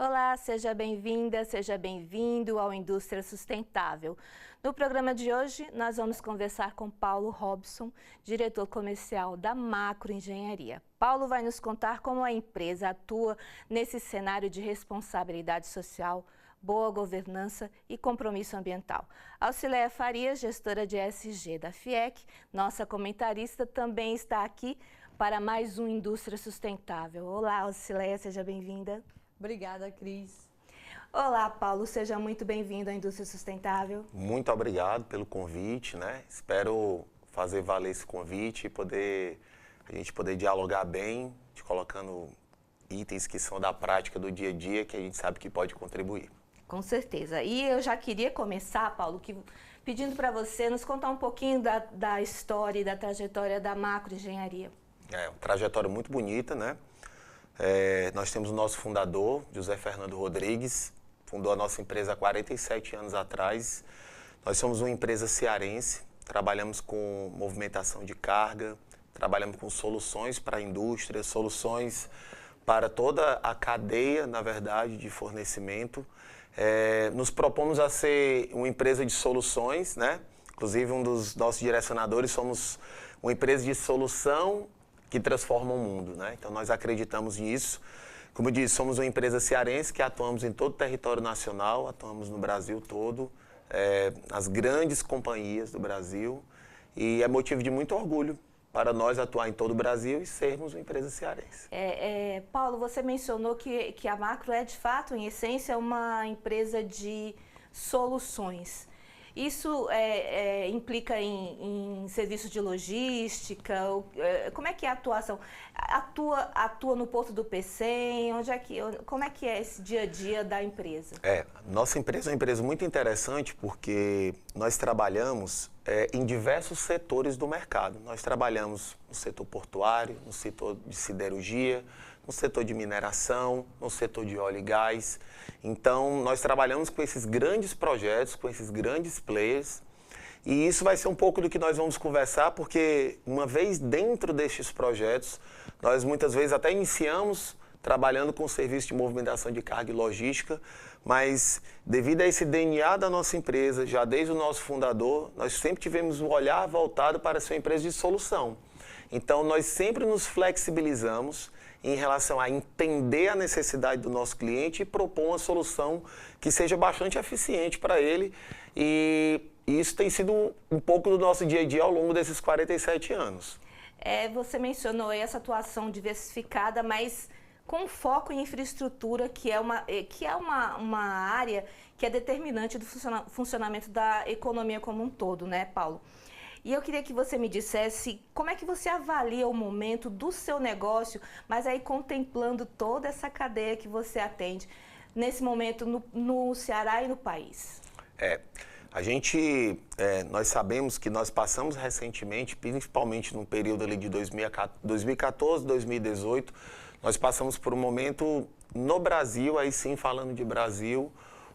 Olá, seja bem-vinda, seja bem-vindo ao Indústria Sustentável. No programa de hoje, nós vamos conversar com Paulo Robson, diretor comercial da Macro Engenharia. Paulo vai nos contar como a empresa atua nesse cenário de responsabilidade social, boa governança e compromisso ambiental. Alcileia Farias, gestora de ESG da FIEC, nossa comentarista, também está aqui para mais um Indústria Sustentável. Olá, Alcileia, seja bem-vinda. Obrigada, Cris. Olá, Paulo, seja muito bem-vindo à Indústria Sustentável. Muito obrigado pelo convite, né? Espero fazer valer esse convite e a gente poder dialogar bem, te colocando itens que são da prática do dia a dia, que a gente sabe que pode contribuir. Com certeza. E eu já queria começar, Paulo, pedindo para você nos contar um pouquinho da história e da trajetória da Macro Engenharia. É uma trajetória muito bonita, né? Nós temos o nosso fundador, José Fernando Rodrigues, fundou a nossa empresa há 47 anos atrás. Nós somos uma empresa cearense, trabalhamos com movimentação de carga, trabalhamos com soluções para a indústria, soluções para toda a cadeia, na verdade, de fornecimento. Nos propomos a ser uma empresa de soluções, né? Inclusive, um dos nossos direcionadores, somos uma empresa de solução que transforma o mundo, né? Então, nós acreditamos nisso. Como eu disse, somos uma empresa cearense que atuamos em todo o território nacional, atuamos no Brasil todo, nas grandes companhias do Brasil, e é motivo de muito orgulho para nós atuar em todo o Brasil e sermos uma empresa cearense. Paulo, você mencionou que a Macro é, de fato, em essência, uma empresa de soluções. Isso implica em serviços de logística? Como é que é a atuação? Atua no Porto do Pecém? Como é que é esse dia a dia da empresa? Nossa empresa é uma empresa muito interessante porque nós trabalhamos em diversos setores do mercado. Nós trabalhamos no setor portuário, no setor de siderurgia, no setor de mineração, no setor de óleo e gás. Então, nós trabalhamos com esses grandes projetos, com esses grandes players, e isso vai ser um pouco do que nós vamos conversar, porque uma vez dentro destes projetos, nós muitas vezes até iniciamos trabalhando com o serviço de movimentação de carga e logística, mas devido a esse DNA da nossa empresa, já desde o nosso fundador, nós sempre tivemos um olhar voltado para ser uma empresa de solução. Então, nós sempre nos flexibilizamos em relação a entender a necessidade do nosso cliente e propor uma solução que seja bastante eficiente para ele. E isso tem sido um pouco do nosso dia a dia ao longo desses 47 anos. Você mencionou essa atuação diversificada, mas com foco em infraestrutura, que é uma área que é determinante do funcionamento da economia como um todo, né, Paulo? E eu queria que você me dissesse como é que você avalia o momento do seu negócio, mas aí contemplando toda essa cadeia que você atende nesse momento no Ceará e no país. Nós sabemos que nós passamos recentemente, principalmente no período ali de 2014, 2018, nós passamos por um momento no Brasil, aí sim falando de Brasil,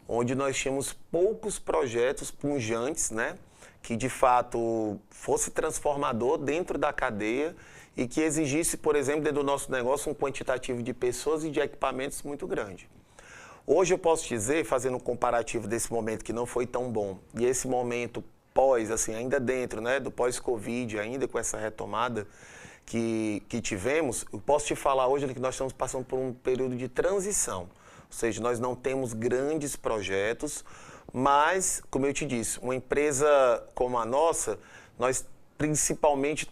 onde nós tínhamos poucos projetos punjantes, né? Que de fato fosse transformador dentro da cadeia e que exigisse, por exemplo, dentro do nosso negócio, um quantitativo de pessoas e de equipamentos muito grande. Hoje eu posso dizer, fazendo um comparativo desse momento que não foi tão bom, e esse momento pós, assim, ainda dentro, né, do pós-Covid, ainda com essa retomada que tivemos, eu posso te falar hoje que nós estamos passando por um período de transição, ou seja, nós não temos grandes projetos, mas, como eu te disse, uma empresa como a nossa, nós principalmente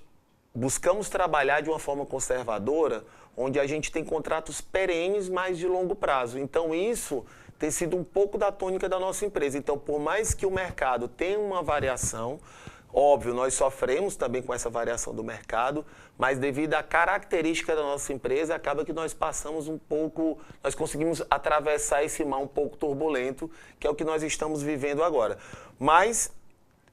buscamos trabalhar de uma forma conservadora, onde a gente tem contratos perenes, mas de longo prazo. Então, isso tem sido um pouco da tônica da nossa empresa. Então, por mais que o mercado tenha uma variação, óbvio, nós sofremos também com essa variação do mercado, mas devido à característica da nossa empresa, acaba que nós passamos um pouco, nós conseguimos atravessar esse mar um pouco turbulento, que é o que nós estamos vivendo agora. Mas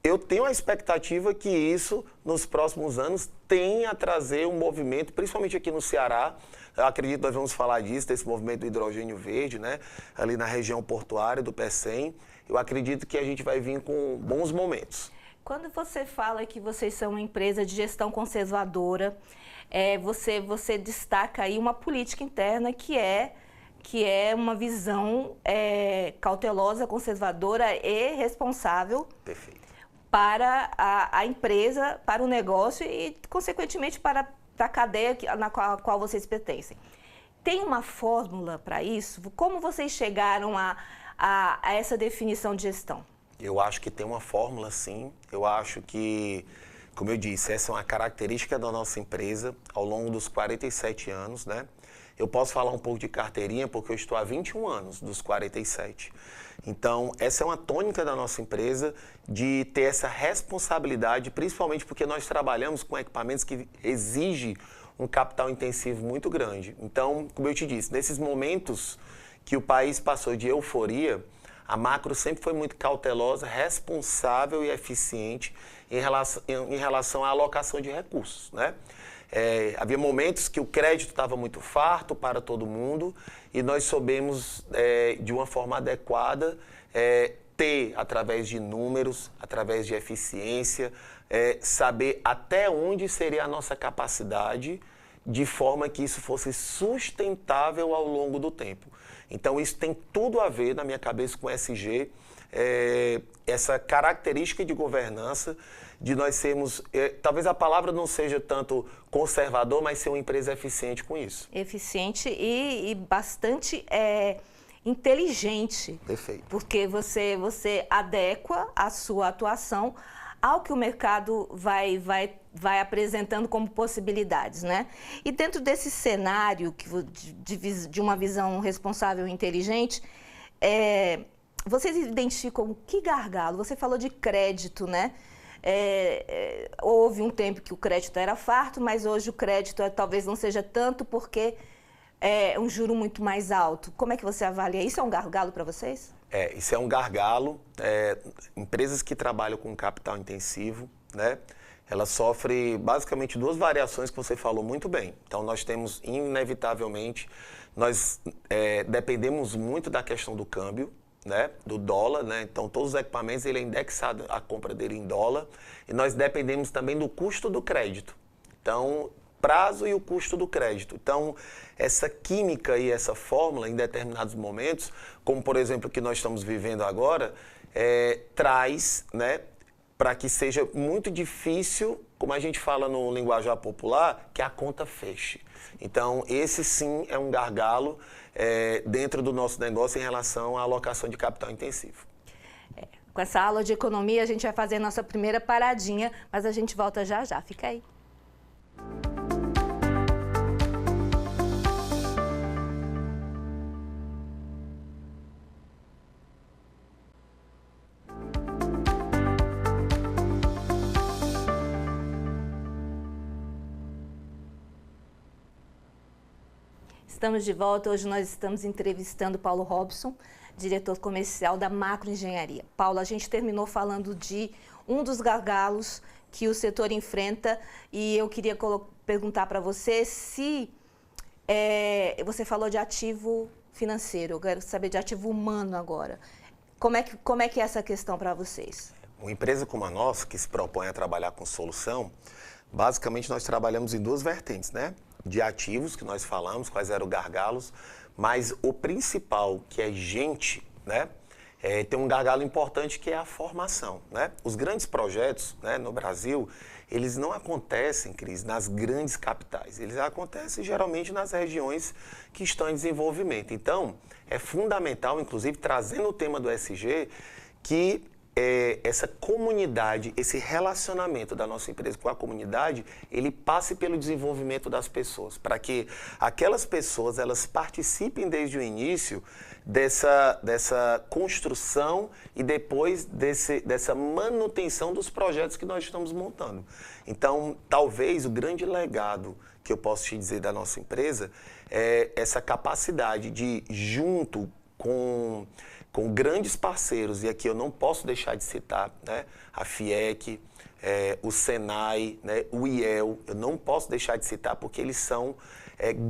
eu tenho a expectativa que isso, nos próximos anos, tenha a trazer um movimento, principalmente aqui no Ceará. Eu acredito que nós vamos falar disso, desse movimento do hidrogênio verde, né? Ali na região portuária do Pecém. Eu acredito que a gente vai vir com bons momentos. Quando você fala que vocês são uma empresa de gestão conservadora, você destaca aí uma política interna que é que é uma visão cautelosa, conservadora e responsável. Perfeito. Para a empresa, para o negócio e, consequentemente, para a cadeia na qual vocês pertencem. Tem uma fórmula para isso? Como vocês chegaram a essa definição de gestão? Eu acho que tem uma fórmula, sim. Eu acho que, como eu disse, essa é uma característica da nossa empresa ao longo dos 47 anos, né? Eu posso falar um pouco de carteirinha porque eu estou há 21 anos dos 47. Então, essa é uma tônica da nossa empresa de ter essa responsabilidade, principalmente porque nós trabalhamos com equipamentos que exigem um capital intensivo muito grande. Então, como eu te disse, nesses momentos que o país passou de euforia, a Macro sempre foi muito cautelosa, responsável e eficiente em relação à alocação de recursos, né? Havia momentos que o crédito estava muito farto para todo mundo e nós soubemos, de uma forma adequada, ter, através de números, através de eficiência, saber até onde seria a nossa capacidade, de forma que isso fosse sustentável ao longo do tempo. Então, isso tem tudo a ver, na minha cabeça, com SG, essa característica de governança, de nós sermos, talvez a palavra não seja tanto conservador, mas ser uma empresa eficiente com isso. Eficiente e bastante inteligente. Perfeito. Porque você adequa a sua atuação ao que o mercado vai apresentando como possibilidades, né? E dentro desse cenário de uma visão responsável e inteligente, vocês identificam que gargalo? Você falou de crédito, né? Houve um tempo que o crédito era farto, mas hoje o crédito talvez não seja tanto porque é um juro muito mais alto. Como é que você avalia? Isso é um gargalo para vocês? Isso é um gargalo. Empresas que trabalham com capital intensivo, né? Elas sofrem basicamente duas variações que você falou muito bem. Então, nós temos, inevitavelmente, nós dependemos muito da questão do câmbio, né, do dólar, né? Então todos os equipamentos ele é indexado a compra dele em dólar e nós dependemos também do custo do crédito. Então, prazo e o custo do crédito. Então, essa química e essa fórmula em determinados momentos, como por exemplo o que nós estamos vivendo agora, traz, né, para que seja muito difícil, como a gente fala no linguajar popular, que a conta feche. Então, esse sim é um gargalo dentro do nosso negócio em relação à alocação de capital intensivo. Com essa aula de economia, a gente vai fazer a nossa primeira paradinha, mas a gente volta já já. Fica aí. Estamos de volta. Hoje nós estamos entrevistando Paulo Robson, diretor comercial da Macro Engenharia. Paulo, a gente terminou falando de um dos gargalos que o setor enfrenta e eu queria perguntar para você se você falou de ativo financeiro, eu quero saber de ativo humano agora. Como é que é essa questão para vocês? Uma empresa como a nossa, que se propõe a trabalhar com solução, basicamente nós trabalhamos em duas vertentes, né? De ativos, que nós falamos, quais eram os gargalos, mas o principal, que é gente, né? Tem um gargalo importante que é a formação, né? Os grandes projetos, né, no Brasil, eles não acontecem, Cris, nas grandes capitais. Eles acontecem geralmente nas regiões que estão em desenvolvimento. Então, é fundamental, inclusive, trazendo o tema do SG, que essa comunidade, esse relacionamento da nossa empresa com a comunidade, ele passe pelo desenvolvimento das pessoas, para que aquelas pessoas elas participem desde o início dessa construção e depois dessa manutenção dos projetos que nós estamos montando. Então, talvez o grande legado que eu posso te dizer da nossa empresa é essa capacidade de, junto com grandes parceiros, e aqui eu não posso deixar de citar, né, a FIEC, o Senai, né, o IEL, eu não posso deixar de citar porque eles são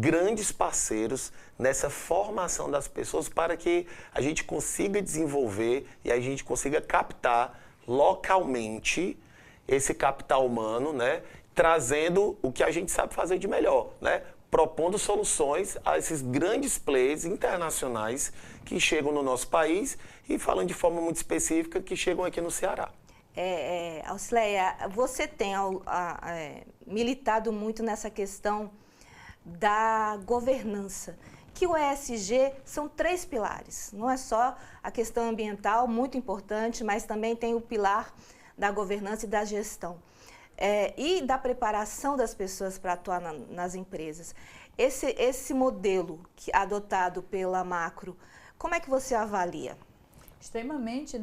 grandes parceiros nessa formação das pessoas para que a gente consiga desenvolver e a gente consiga captar localmente esse capital humano, né, trazendo o que a gente sabe fazer de melhor, né? propondo soluções a esses grandes players internacionais que chegam no nosso país e falando de forma muito específica que chegam aqui no Ceará. Aucileia, você tem militado muito nessa questão da governança, que o ESG são 3 pilares, não é só a questão ambiental, muito importante, mas também tem o pilar da governança e da gestão. E da preparação das pessoas para atuar nas empresas. Esse modelo adotado pela Macro, como é que você avalia? Extremamente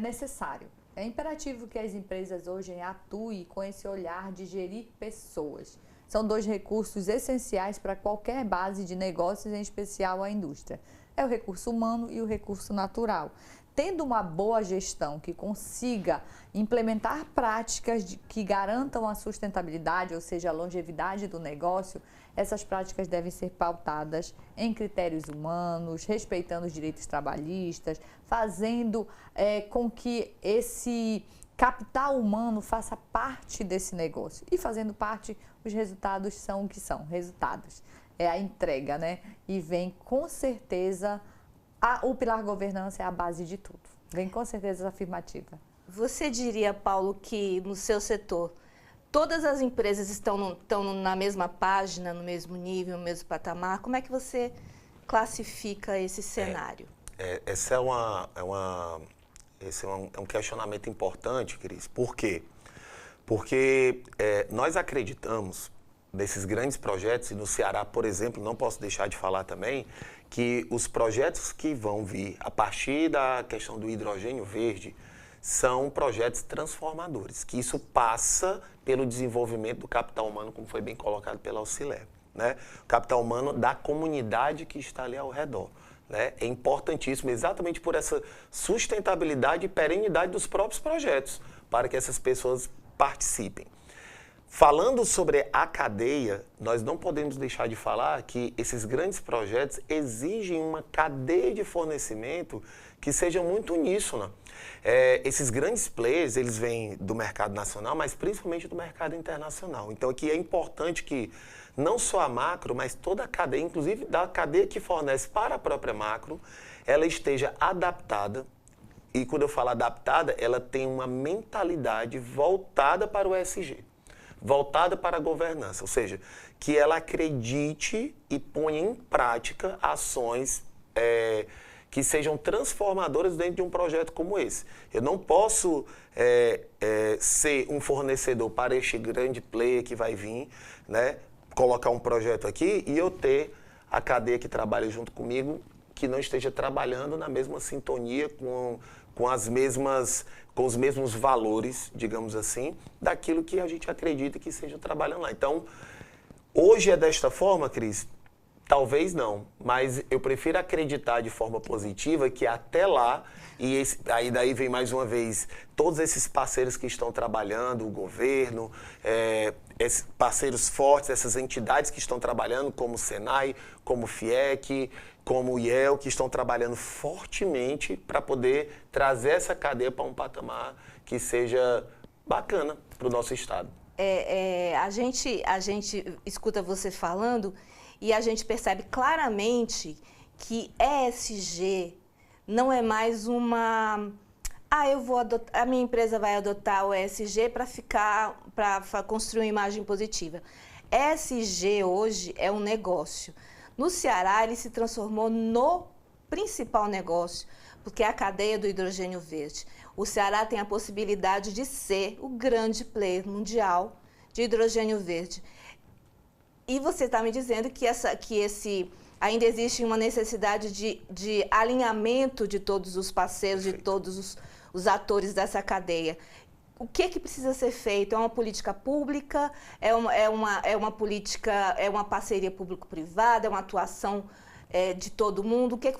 necessário. É imperativo que as empresas hoje atuem com esse olhar de gerir pessoas. São 2 recursos essenciais para qualquer base de negócios, em especial a indústria. É o recurso humano e o recurso natural. Tendo uma boa gestão que consiga implementar práticas que garantam a sustentabilidade, ou seja, a longevidade do negócio, essas práticas devem ser pautadas em critérios humanos, respeitando os direitos trabalhistas, fazendo com que esse capital humano faça parte desse negócio. E fazendo parte, os resultados são o que são, resultados. É a entrega, E vem com certeza... O pilar governança é a base de tudo. Vem com certeza afirmativa. Você diria, Paulo, que no seu setor, todas as empresas estão na mesma página, no mesmo nível, no mesmo patamar? Como é que você classifica esse cenário? Esse é um questionamento importante, Cris. Por quê? Porque nós acreditamos nesses grandes projetos, e no Ceará, por exemplo, não posso deixar de falar também, que os projetos que vão vir a partir da questão do hidrogênio verde são projetos transformadores, que isso passa pelo desenvolvimento do capital humano, como foi bem colocado pela Aucileia, O capital humano da comunidade que está ali ao redor. É importantíssimo exatamente por essa sustentabilidade e perenidade dos próprios projetos, para que essas pessoas participem. Falando sobre a cadeia, nós não podemos deixar de falar que esses grandes projetos exigem uma cadeia de fornecimento que seja muito uníssona. Esses grandes players, eles vêm do mercado nacional, mas principalmente do mercado internacional. Então, aqui é importante que não só a Macro, mas toda a cadeia, inclusive da cadeia que fornece para a própria Macro, ela esteja adaptada. E quando eu falo adaptada, ela tem uma mentalidade voltada para o ESG. Voltada para a governança, ou seja, que ela acredite e ponha em prática ações que sejam transformadoras dentro de um projeto como esse. Eu não posso ser um fornecedor para este grande player que vai vir, colocar um projeto aqui e eu ter a cadeia que trabalha junto comigo que não esteja trabalhando na mesma sintonia com os mesmos valores, digamos assim, daquilo que a gente acredita que seja trabalhando lá. Então, hoje é desta forma, Cris? Talvez não, mas eu prefiro acreditar de forma positiva que até lá, aí daí vem mais uma vez todos esses parceiros que estão trabalhando, o governo, esses parceiros fortes, essas entidades que estão trabalhando, como o Senai, como o FIEC, como o IEL, que estão trabalhando fortemente para poder trazer essa cadeia para um patamar que seja bacana para o nosso estado. A gente escuta você falando e a gente percebe claramente que ESG não é mais uma... a minha empresa vai adotar o ESG para construir uma imagem positiva. ESG hoje é um negócio. No Ceará, ele se transformou no principal negócio, porque é a cadeia do hidrogênio verde. O Ceará tem a possibilidade de ser o grande player mundial de hidrogênio verde. E você está me dizendo que ainda existe uma necessidade de alinhamento de todos os parceiros, de todos os atores dessa cadeia. O que precisa ser feito? É uma política pública? É uma política, é uma parceria público-privada? É uma atuação de todo mundo? O que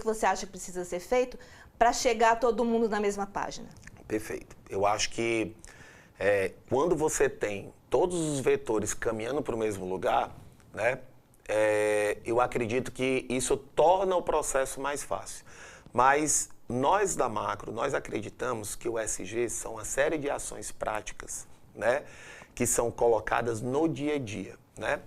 você acha que precisa ser feito para chegar todo mundo na mesma página? Perfeito. Eu acho que quando você tem todos os vetores caminhando para o mesmo lugar, eu acredito que isso torna o processo mais fácil. Mas nós da Macro, nós acreditamos que o ESG são uma série de ações práticas, né, que são colocadas no dia a dia, né?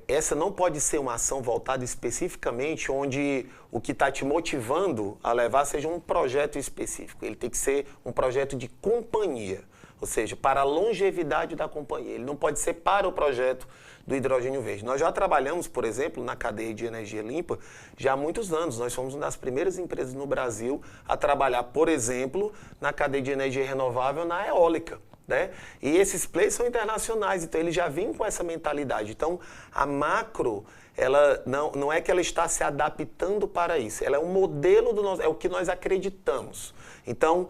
Essa não pode ser uma ação voltada especificamente onde o que está te motivando a levar seja um projeto específico. Ele tem que ser um projeto de companhia, ou seja, para a longevidade da companhia. Ele não pode ser para o projeto do hidrogênio verde. Nós já trabalhamos, por exemplo, na cadeia de energia limpa já há muitos anos. Nós fomos uma das primeiras empresas no Brasil a trabalhar, por exemplo, na cadeia de energia renovável na eólica. Né? E esses players são internacionais, então eles já vêm com essa mentalidade. Então, a Macro, ela não é que ela está se adaptando para isso, ela é um modelo do nosso, é o que nós acreditamos. Então,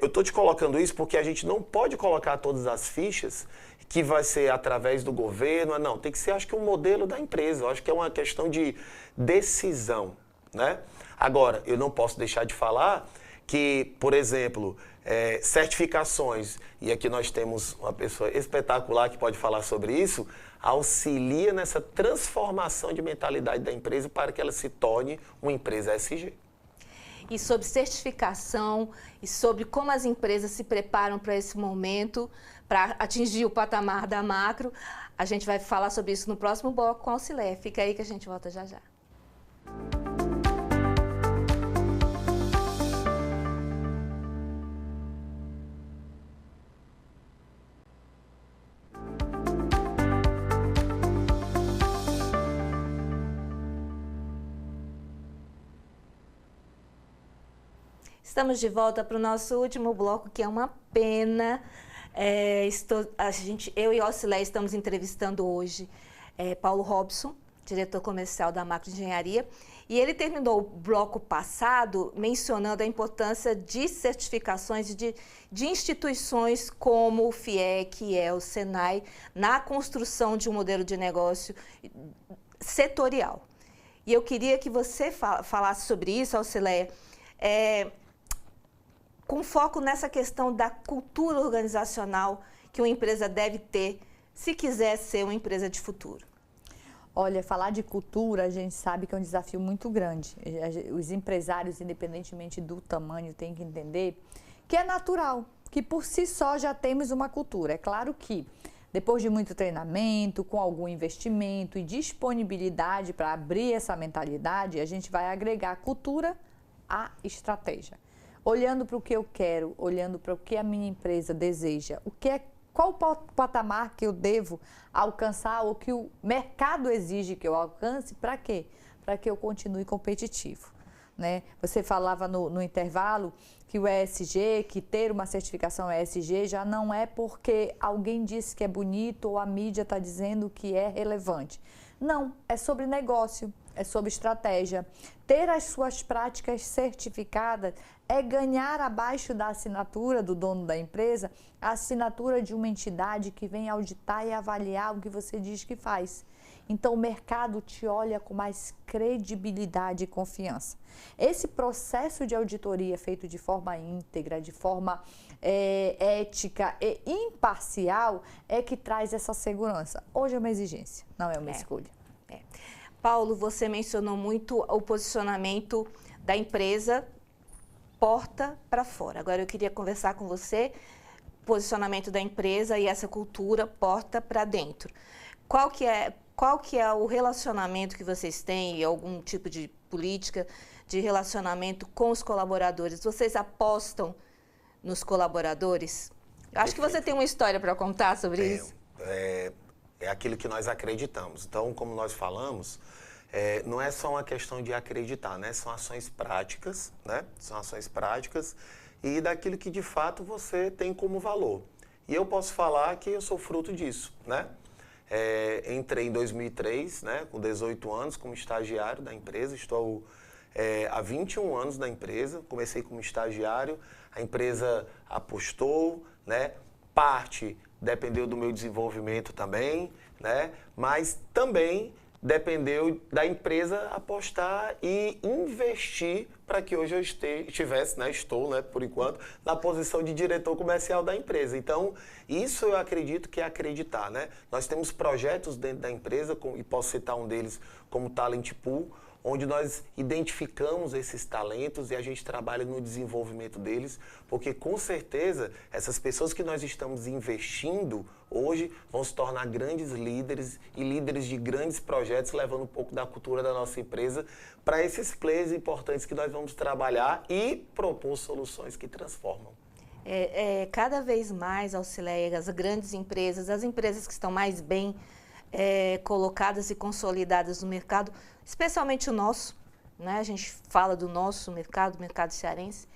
eu estou te colocando isso porque a gente não pode colocar todas as fichas que vai ser através do governo, não, tem que ser, acho que, um modelo da empresa, eu acho que é uma questão de decisão, né? Agora, eu não posso deixar de falar que, por exemplo, certificações, e aqui nós temos uma pessoa espetacular que pode falar sobre isso, auxilia nessa transformação de mentalidade da empresa para que ela se torne uma empresa ESG. E sobre certificação e sobre como as empresas se preparam para esse momento, para atingir o patamar da Macro, a gente vai falar sobre isso no próximo bloco com a Auxilé. Fica aí que a gente volta já já. Estamos de volta para o nosso último bloco, que é uma pena. Eu e a Auxilé estamos entrevistando hoje Paulo Robson, diretor comercial da Macro Engenharia, e ele terminou o bloco passado mencionando a importância de certificações de instituições como o FIEC, o Senai, na construção de um modelo de negócio setorial. E eu queria que você falasse sobre isso, Auxilé, com foco nessa questão da cultura organizacional que uma empresa deve ter se quiser ser uma empresa de futuro. Olha, falar de cultura, a gente sabe que é um desafio muito grande. Os empresários, independentemente do tamanho, têm que entender que é natural, que por si só já temos uma cultura. É claro que depois de muito treinamento, com algum investimento e disponibilidade para abrir essa mentalidade, a gente vai agregar cultura à estratégia. Olhando para o que eu quero, olhando para o que a minha empresa deseja, qual o patamar que eu devo alcançar ou que o mercado exige que eu alcance, para quê? Para que eu continue competitivo, né? Você falava no intervalo que o ESG, que ter uma certificação ESG já não é porque alguém disse que é bonito ou a mídia está dizendo que é relevante. Não, é sobre negócio, é sobre estratégia. Ter as suas práticas certificadas é ganhar abaixo da assinatura do dono da empresa a assinatura de uma entidade que vem auditar e avaliar o que você diz que faz. Então, o mercado te olha com mais credibilidade e confiança. Esse processo de auditoria feito de forma íntegra, de forma ética e imparcial é que traz essa segurança. Hoje é uma exigência, não é uma escolha. Paulo, você mencionou muito o posicionamento da empresa porta para fora. Agora eu queria conversar com você, posicionamento da empresa e essa cultura porta para dentro. Qual que é o relacionamento que vocês têm e algum tipo de política de relacionamento com os colaboradores? Vocês apostam nos colaboradores? Acho que você tem uma história para contar sobre isso. É aquilo que nós acreditamos. Então, como nós falamos, não é só uma questão de acreditar, né? São ações práticas, né? São ações práticas e daquilo que de fato você tem como valor. E eu posso falar que eu sou fruto disso, né? Entrei em 2003, né? Com 18 anos, como estagiário da empresa. Estou há 21 anos na empresa. Comecei como estagiário, a empresa apostou, né? Parte dependeu do meu desenvolvimento também, né? Mas também dependeu da empresa apostar e investir para que hoje eu estivesse, né? Estou, né? Por enquanto, na posição de diretor comercial da empresa. Então, isso eu acredito que é acreditar, né? Nós temos projetos dentro da empresa, e posso citar um deles como Talent Pool, onde nós identificamos esses talentos e a gente trabalha no desenvolvimento deles, porque com certeza essas pessoas que nós estamos investindo hoje vão se tornar grandes líderes e líderes de grandes projetos, levando um pouco da cultura da nossa empresa para esses players importantes que nós vamos trabalhar e propor soluções que transformam. Cada vez mais, Aucileia, as grandes empresas, as empresas que estão mais bem colocadas e consolidadas no mercado, especialmente o nosso, né? A gente fala do nosso mercado, mercado cearense,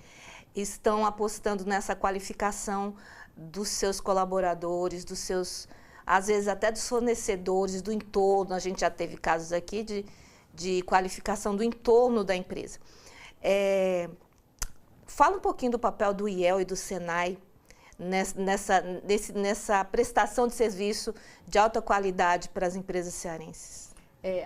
estão apostando nessa qualificação dos seus colaboradores, dos seus, às vezes até dos fornecedores, do entorno. A gente já teve casos aqui de qualificação do entorno da empresa. Fala um pouquinho do papel do IEL e do Senai nessa prestação de serviço de alta qualidade para as empresas cearenses.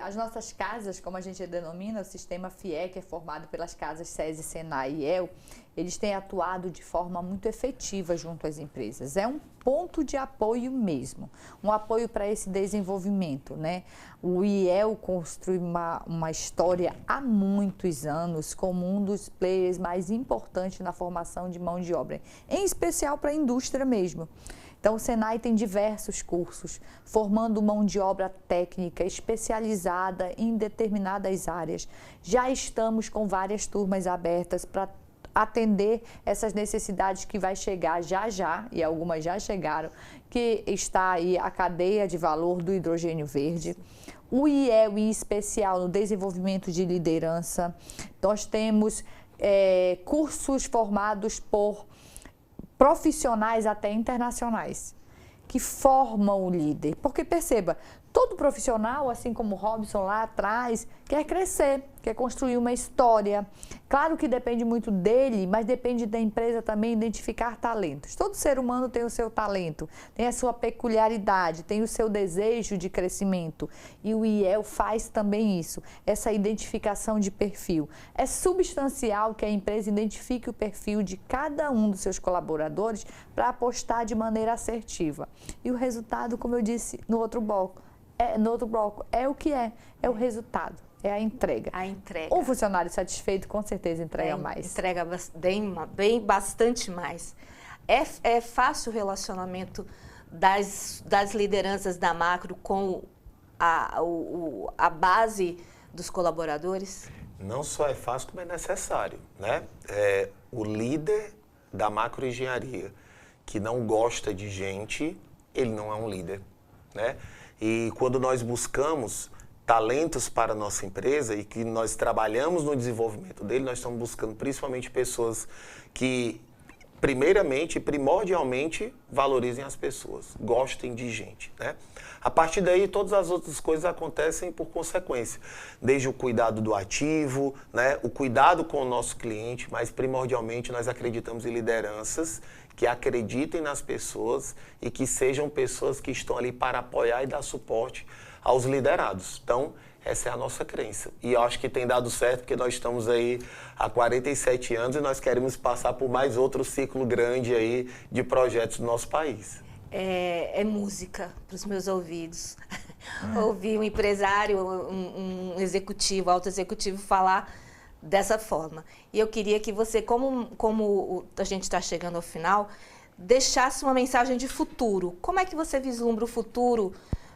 As nossas casas, como a gente denomina, o sistema FIE, que é formado pelas casas SESI, Senai e IEL, eles têm atuado de forma muito efetiva junto às empresas. É um ponto de apoio mesmo, um apoio para esse desenvolvimento, né? O IEL construiu uma história há muitos anos como um dos players mais importantes na formação de mão de obra, em especial para a indústria mesmo. Então, o Senai tem diversos cursos, formando mão de obra técnica especializada em determinadas áreas. Já estamos com várias turmas abertas para atender essas necessidades que vai chegar já, e algumas já chegaram, que está aí a cadeia de valor do hidrogênio verde. O IEL, em especial, no desenvolvimento de liderança. Nós temos cursos formados por profissionais até internacionais, que formam o líder. Porque perceba, todo profissional, assim como o Robson lá atrás, quer crescer, quer construir uma história. Claro que depende muito dele, mas depende da empresa também identificar talentos. Todo ser humano tem o seu talento, tem a sua peculiaridade, tem o seu desejo de crescimento. E o IEL faz também isso, essa identificação de perfil. É substancial que a empresa identifique o perfil de cada um dos seus colaboradores para apostar de maneira assertiva. E o resultado, como eu disse no outro bloco, é o que é o resultado, é a entrega. A entrega. Um funcionário satisfeito com certeza entrega mais. Entrega bastante mais. É fácil o relacionamento das lideranças da Macro com a base dos colaboradores? Não só é fácil, como é necessário, né? O líder da macroengenharia que não gosta de gente, ele não é um líder, né? E quando nós buscamos talentos para a nossa empresa e que nós trabalhamos no desenvolvimento dele, nós estamos buscando principalmente pessoas que, primeiramente e primordialmente, valorizem as pessoas, gostem de gente, né? A partir daí, todas as outras coisas acontecem por consequência, desde o cuidado do ativo, né? O cuidado com o nosso cliente, mas primordialmente nós acreditamos em lideranças que acreditem nas pessoas e que sejam pessoas que estão ali para apoiar e dar suporte aos liderados. Então, essa é a nossa crença. E eu acho que tem dado certo, porque nós estamos aí há 47 anos e nós queremos passar por mais outro ciclo grande aí de projetos do nosso país. É música para os meus ouvidos. Ouvir um empresário, um executivo, alto executivo falar dessa forma. E eu queria que você, como a gente está chegando ao final, deixasse uma mensagem de futuro. Como é que você vislumbra o futuro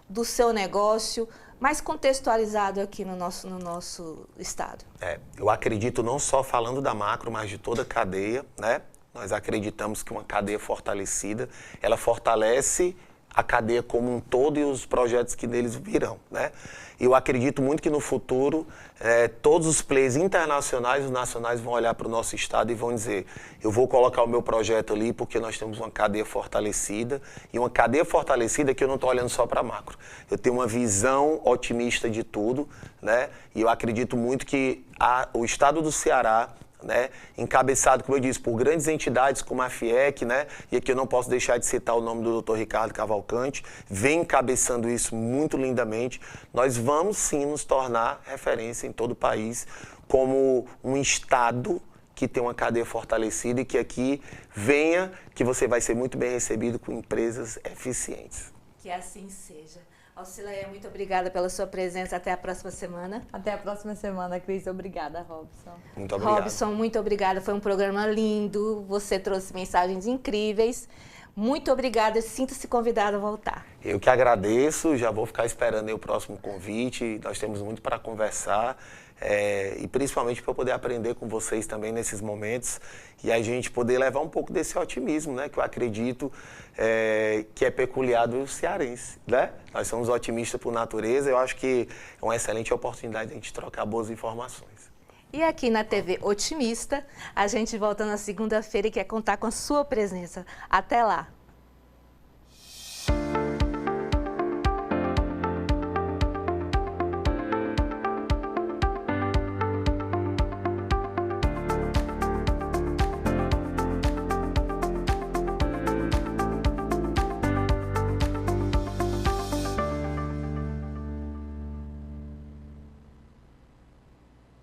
do seu negócio, mais contextualizado aqui no nosso estado? Eu acredito não só falando da Macro, mas de toda a cadeia, né? Nós acreditamos que uma cadeia fortalecida, ela fortalece a cadeia como um todo e os projetos que neles virão, né? Eu acredito muito que no futuro todos os players internacionais e nacionais vão olhar para o nosso estado e vão dizer: eu vou colocar o meu projeto ali porque nós temos uma cadeia fortalecida, e uma cadeia fortalecida que eu não estou olhando só para a Macro. Eu tenho uma visão otimista de tudo, né? E eu acredito muito que o estado do Ceará, né, encabeçado, como eu disse, por grandes entidades como a FIEC, né, e aqui eu não posso deixar de citar o nome do Dr. Ricardo Cavalcante, vem encabeçando isso muito lindamente. Nós vamos sim nos tornar referência em todo o país como um estado que tem uma cadeia fortalecida e que aqui venha, que você vai ser muito bem recebido com empresas eficientes. Que assim seja. Alcileia, muito obrigada pela sua presença. Até a próxima semana. Até a próxima semana, Cris. Obrigada, Robson. Muito obrigado. Robson, muito obrigada. Foi um programa lindo. Você trouxe mensagens incríveis. Muito obrigada. Sinta-se convidado a voltar. Eu que agradeço. Já vou ficar esperando aí o próximo convite. Nós temos muito para conversar. E principalmente para poder aprender com vocês também nesses momentos e a gente poder levar um pouco desse otimismo, né, que eu acredito que é peculiar do cearense, né? Nós somos otimistas por natureza, eu acho que é uma excelente oportunidade de a gente trocar boas informações. E aqui na TV Otimista, a gente volta na segunda-feira e quer contar com a sua presença. Até lá!